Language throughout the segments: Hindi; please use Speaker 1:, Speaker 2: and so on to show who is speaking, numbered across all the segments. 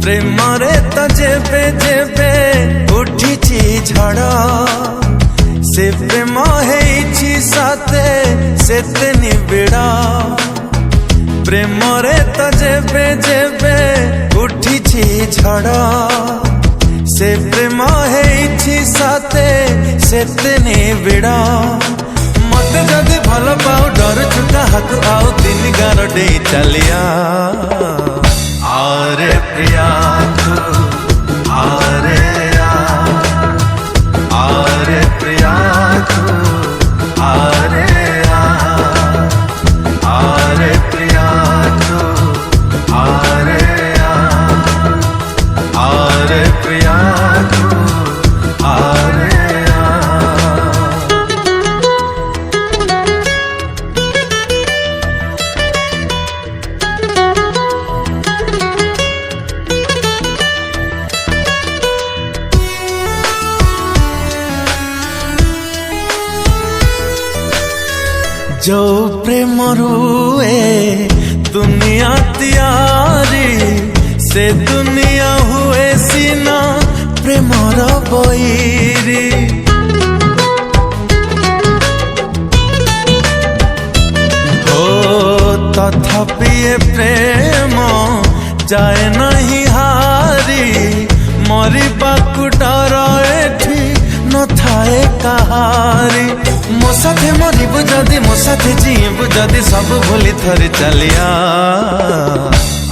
Speaker 1: प्रेमरे तो जेबे जेबे उठी झड़ से प्रेम हेछि साथे सेते निबिड़ा। प्रेमरे तो जेबे जेबे उठी झड़ से प्रेम हेछि साथे सेते निबिड़ा। मते जदि भल पाऊ डर चुका हाथ आउ तीन गार डे चलिया। आरे प्रिया तू आरे आरे प्रिया तू आरे आरे प्रिया तू आरे आरे प्रिया तू आरे। जो प्रेम रुए दुनिया तियारी से दुनिया हुए सीना प्रेमर बईरी। ओ तथापि ये प्रेम जाए नहीं हारी मरिबाकु डर एठी न थाए कहारी। मो साथे मरिबु जदि मो साथे जीबु जदि सब भूली थरी चलिया।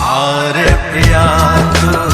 Speaker 1: आरे प्रिया तू